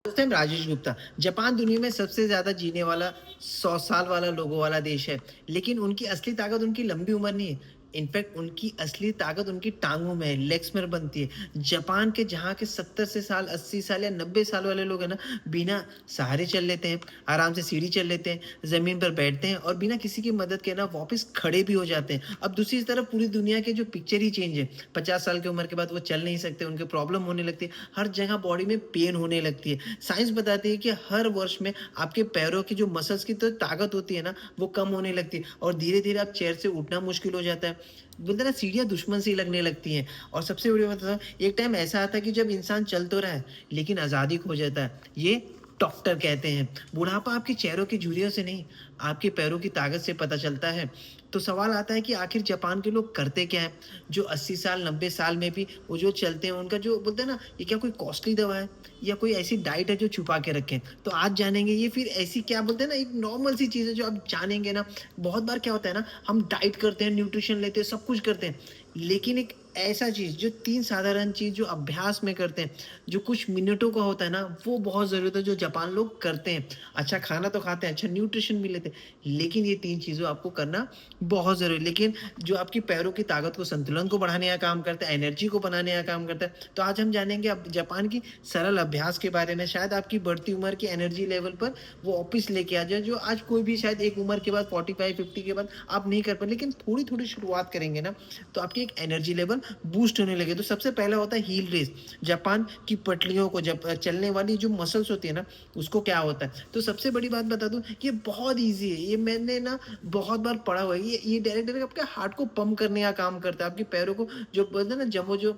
दोस्त हैं राजेश गुप्ता। जापान दुनिया में सबसे ज़्यादा जीने वाला 100 साल वाला लोगों वाला देश है। लेकिन उनकी असली ताकत उनकी लंबी उम्र नहीं है। इनफैक्ट उनकी असली ताकत उनकी टाँगों में है, लेग्स में बनती है। जापान के जहाँ के 70 से साल, 80 साल या 90 साल वाले लोग हैं ना, बिना सहारे चल लेते हैं, आराम से सीढ़ी चल लेते हैं, ज़मीन पर बैठते हैं और बिना किसी की मदद के ना वापस खड़े भी हो जाते हैं। अब दूसरी तरफ पूरी दुनिया के जो पिक्चर ही चेंज है। 50 साल की उम्र के बाद वो चल नहीं सकते, उनके प्रॉब्लम होने लगती है, हर जगह बॉडी में पेन होने लगती है। साइंस बताती है कि हर वर्ष में आपके पैरों की जो मसल्स की तो ताकत होती है ना, वो कम होने लगती है और धीरे-धीरे आप चेयर से उठना मुश्किल हो जाता है। बोलते हैं ना, सीढ़ियाँ दुश्मन सी लगने लगती हैं। और सबसे बड़ी बात बताऊँ, एक टाइम ऐसा आता है कि जब इंसान चल तो रहा है, लेकिन आज़ादी खो जाता है। ये डॉक्टर कहते हैं। बुढ़ापा आपके चेहरों की झुर्रियों से नहीं, आपके पैरों की ताकत से पता चलता है। तो सवाल आता है कि आखिर जापान के लोग करते क्या हैं? जो 80 साल, 90 साल में भी वो जो चलते हैं, उनका जो बोलते हैं ना, ये क्या कोई कॉस्टली दवा है या कोई ऐसी डाइट है जो छुपा के रखें? तो आज जानेंगे ये। फिर ऐसी क्या बोलते हैं ना, एक नॉर्मल सी चीज़ है जो आप जानेंगे ना। बहुत बार क्या होता है ना, हम डाइट करते हैं, न्यूट्रिशन लेते हैं, सब कुछ करते हैं, लेकिन एक ऐसा चीज़ जो 3 साधारण चीज़ जो अभ्यास में करते हैं, जो कुछ मिनटों का होता है ना, वो बहुत ज़रूरत है जो जापान लोग करते हैं। अच्छा खाना तो खाते हैं, अच्छा न्यूट्रिशन भी लेते हैं, लेकिन ये 3 चीज़ों आपको करना बहुत ज़रूरी है। लेकिन जो आपकी पैरों की ताकत को, संतुलन को बढ़ाने का काम करता है, एनर्जी को बनाने का काम करता है। तो आज हम जानेंगे अब जापान की सरल अभ्यास के बारे में। शायद आपकी बढ़ती उम्र की एनर्जी लेवल पर वो वापस लेके आ जाए, जो आज कोई भी शायद एक उम्र के बाद 45-50 के बाद आप नहीं कर पाए, लेकिन थोड़ी-थोड़ी शुरुआत करेंगे ना, तो आपकी एक एनर्जी लेवल बूस्ट होने लगे। तो सबसे पहला होता है हील रेज़। जापान की पटलियों को जब चलने वाली जो मसल्स होती है ना, उसको क्या होता है? तो सबसे बड़ी बात बता दूँ, ये बहुत ईज़ी है। ये मैंने ना बहुत बार पढ़ा हुआ है। ये डायरेक्ट आपके हार्ट को पंप करने का काम करता है। आपके पैरों को जो बोलते हैं ना,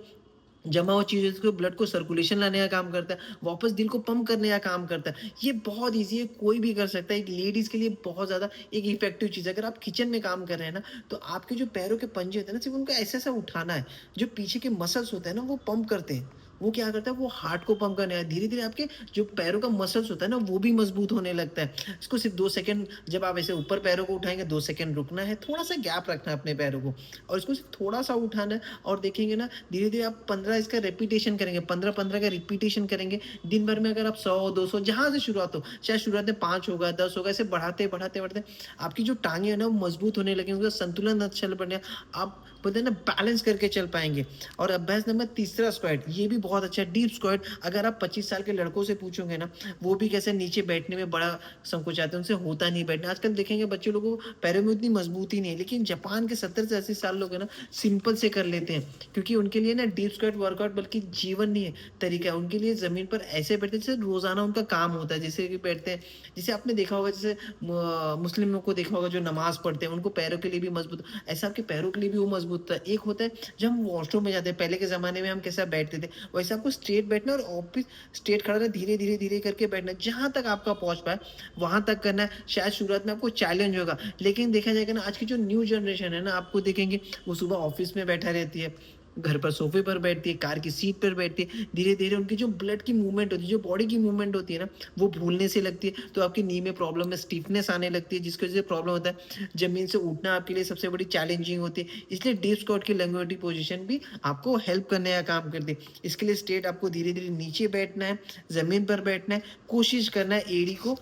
जमा हुआ चीज़ है, उसको ब्लड को सर्कुलेशन लाने का काम करता है, वापस दिल को पंप करने का काम करता है। ये बहुत ईज़ी है, कोई भी कर सकता है। एक लेडीज़ के लिए बहुत ज़्यादा एक इफ़ेक्टिव चीज़ है। अगर आप किचन में काम कर रहे हैं ना, तो आपके जो पैरों के पंजे होते हैं ना, सिर्फ़ उनको ऐसा-ऐसा उठाना है। जो पीछे के मसल्स होते हैं ना, वो पंप करते हैं। वो क्या करता है, वो हार्ट को पंप करने, धीरे-धीरे आपके जो पैरों का मसल्स होता है ना, वो भी मज़बूत होने लगता है। इसको सिर्फ़ 2 सेकंड, जब आप ऐसे ऊपर पैरों को उठाएँगे, 2 सेकंड रुकना है, थोड़ा-सा गैप रखना है अपने पैरों को और इसको सिर्फ़ थोड़ा-सा उठाना है और देखेंगे ना, धीरे-धीरे आप 15 इसका रिपिटेशन करेंगे, 15-15 का रिपिटेशन करेंगे। दिन भर में अगर आप 100, 200 जहाँ से शुरुआत हो, चाहे शुरुआत में 5 होगा, 10 होगा, ऐसे बढ़ाते, बढ़ाते, बढ़ाते आपकी जो टाँगें हैं ना, वो मज़बूत होने लगेंगी, उनका संतुलन अच्छा बनेगा। आप बोलते हैं ना, बैलेंस करके चल पाएँगे। और अभ्यास नंबर तीसरा स्क्वाट, ये भी बहुत अच्छा है, डीप स्क्वाट। अगर आप 25 साल के लड़कों से पूछोगे ना, वो भी कैसे नीचे बैठने में बड़ा संकोचाते हैं, उनसे होता नहीं बैठना। आजकल देखेंगे बच्चे लोगों को पैरों में उतनी मजबूती नहीं है, लेकिन जापान के 70 से 80 साल लोग हैं ना, सिंपल से कर लेते हैं, क्योंकि उनके लिए ना डीप स्क्वाट वर्कआउट बल्कि जीवन नहीं है, तरीका है। उनके लिए ज़मीन पर ऐसे बैठते हैं जैसे रोज़ाना उनका काम होता है, जैसे कि बैठते हैं। जैसे आपने देखा होगा, जैसे मुस्लिमों को देखा होगा जो नमाज़ पढ़ते हैं, उनको पैरों के लिए भी मजबूत, ऐसा आपके पैरों के लिए भी वो मजबूत था। एक होता है जब हम वॉशरूम में जाते हैं, पहले के ज़माने में हम कैसा बैठते थे, वैसे आपको स्ट्रेट बैठना है और ऑफिस स्ट्रेट खड़ा रहना, धीरे, धीरे, धीरे करके बैठना है। जहाँ तक आपका पहुँच पाए, वहाँ तक करना है। शायद शुरुआत में आपको चैलेंज होगा, लेकिन देखा जाएगा ना, आज की जो न्यू जनरेशन है ना, आपको देखेंगे वो सुबह ऑफिस में बैठा रहती है, घर पर सोफ़े पर बैठती है, कार की सीट पर बैठती है। धीरे-धीरे उनकी जो ब्लड की मूवमेंट होती है, जो बॉडी की मूवमेंट होती है ना, वो भूलने से लगती है। तो आपकी नी में प्रॉब्लम में स्टिफनेस आने लगती है, जिसकी वज़ह से प्रॉब्लम होता है। ज़मीन से उठना आपके लिए सबसे बड़ी चैलेंजिंग होती है। इसलिए डीप स्क्वाट की लंगोटी पोज़ीशन भी आपको हेल्प करने का काम करती है। इसके लिए स्ट्रेट आपको धीरे-धीरे नीचे बैठना है, ज़मीन पर बैठना है, कोशिश करना है एड़ी को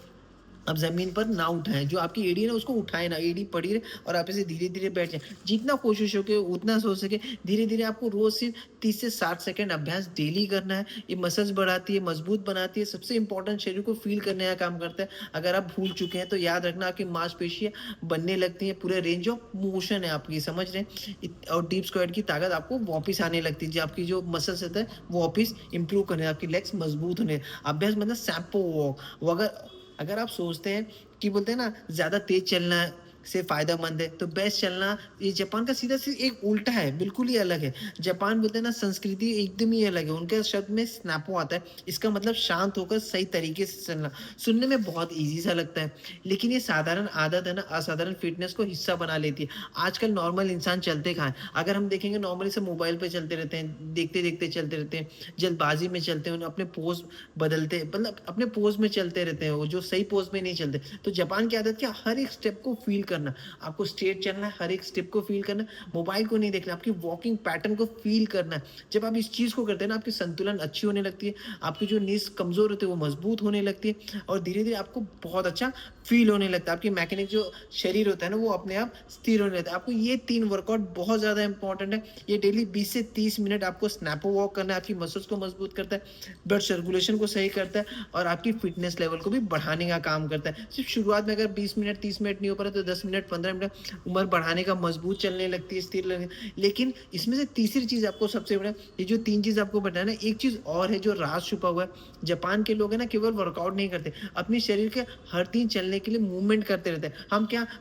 अब ज़मीन पर ना उठाएँ, जो आपकी एड़ी है ना, उसको उठाएँ ना, एड़ी पड़ी रहे और आप ऐसे धीरे-धीरे बैठ जाएँ। जितना कोशिश हो के उतना हो सके, धीरे-धीरे आपको रोज़ सिर्फ 30 से 60 सेकंड अभ्यास डेली करना है। ये मसल्स बढ़ाती है, मजबूत बनाती है, सबसे इम्पोर्टेंट शरीर को फ़ील करने का काम करता है। अगर आप भूल चुके हैं तो याद रखना, आपकी मांसपेशियाँ बनने लगती हैं, पूरे रेंज ऑफ मोशन है आपकी, समझ रहे हैं? और डीप स्क्वाट की ताकत आपको वापस आने लगती है, जो आपकी जो मसल्स होता है, वो वापस इम्प्रूव करने, आपकी लेग्स मजबूत होने। अभ्यास मतलब सैंपो वॉक। वो अगर अगर आप सोचते हैं कि बोलते हैं ना, ज़्यादा तेज़ चलना से फ़ायदेमंद है, तो बेस्ट चलना, ये जापान का सीधा सी एक उल्टा है, बिल्कुल ही अलग है। जापान बोलते हैं ना, संस्कृति एकदम ही अलग है। उनके शब्द में स्नैपो आता है, इसका मतलब शांत होकर सही तरीके से चलना। सुनने में बहुत ईज़ी सा लगता है, लेकिन ये साधारण आदत है ना, असाधारण फ़िटनेस को हिस्सा बना लेती है। आजकल नॉर्मल इंसान चलते कहाँ हैं? अगर हम देखेंगे, नॉर्मली सब मोबाइल पे चलते रहते हैं, देखते-देखते चलते रहते हैं, जल्दबाज़ी में चलते हैं, अपने पोज़ बदलते, मतलब अपने पोज़ में चलते रहते हैं, वो जो सही पोज़ में नहीं चलते। तो जापान की आदत क्या, हर एक स्टेप को फ़ील करना, आपको स्ट्रेट चलना है, हर एक स्टेप को फ़ील करना है, मोबाइल को नहीं देखना, आपकी वॉकिंग पैटर्न को फ़ील करना है। जब आप इस चीज़ को करते हैं ना, आपकी संतुलन अच्छी होने लगती है, आपकी जो नीज़ कमज़ोर होती है, वो मज़बूत होने लगती है और धीरे-धीरे आपको बहुत अच्छा फ़ील होने लगता है। आपकी मैकेनिक जो शरीर होता है ना, वो अपने आप स्थिर होने लगता है। आपको ये 3 वर्कआउट बहुत ज़्यादा इम्पोर्टेंट है। ये डेली 20 से 30 मिनट आपको स्नैपो वॉक करना है, आपकी मसल्स को मज़बूत करता है, ब्लड सर्कुलेशन को सही करता है और आपकी फ़िटनेस लेवल को भी बढ़ाने का काम करता है। सिर्फ़ शुरुआत में अगर 20 मिनट, 30 मिनट नहीं हो पा रहा, तो 10 मिनट, 15 मिनट उम्र बढ़ाने का, मज़बूत चलने लगती है, स्थिर लगने। लेकिन इसमें से तीसरी चीज़ आपको सबसे बड़ा, ये जो 3 चीज़ आपको बताया ना, एक चीज़ और है जो राज़ छुपा हुआ है। जापान के लोग हैं ना, केवल वर्कआउट नहीं करते, अपने शरीर के हर दिन चलने के लिए मूवमेंट करते रहते हैं।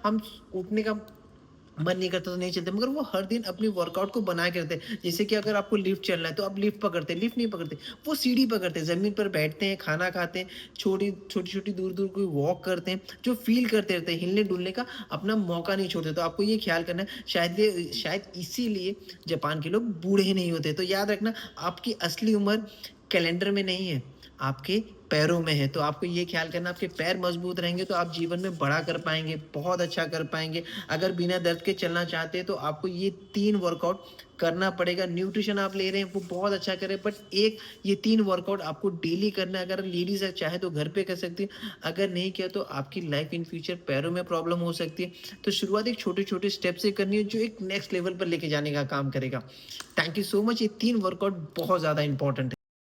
हम उठने का मन नहीं करता तो नहीं चलते, मगर वो हर दिन अपनी वर्कआउट को बना के रखते हैं। जैसे कि अगर आपको लिफ्ट चलना है, तो आप लिफ्ट पकड़ते हैं, लिफ्ट नहीं पकड़ते, वो सीढ़ी पकड़ते हैं, ज़मीन पर बैठते हैं, खाना खाते हैं, छोटी-छोटी दूर-दूर कोई वॉक करते हैं, जो फ़ील करते रहते हैं, हिलने-डुलने का अपना मौका नहीं छोड़ते। तो आपको ये ख़्याल करना है, शायद इसीलिए जापान के लोग बूढ़े नहीं होते। तो याद रखना, आपकी असली उम्र कैलेंडर में नहीं है, आपके पैरों में है। तो आपको ये ख़्याल करना, आपके पैर मज़बूत रहेंगे तो आप जीवन में बड़ा कर पाएँगे, बहुत अच्छा कर पाएँगे। अगर बिना दर्द के चलना चाहते हैं तो आपको ये 3 वर्कआउट करना पड़ेगा। न्यूट्रिशन आप ले रहे हैं वो बहुत अच्छा करें, बट एक ये 3 वर्कआउट आपको डेली करना है। अगर लेडीज़ है चाहे तो घर पे कर सकती है, अगर नहीं किया तो आपकी लाइफ़ इन फ्यूचर पैरों में प्रॉब्लम हो सकती है। तो शुरुआत एक छोटे-छोटे स्टेप से करनी है, जो एक नेक्स्ट लेवल पर लेके जाने का काम करेगा। Thank you so much. ये 3 वर्कआउट बहुत ज़्यादा इम्पोर्टेंट है।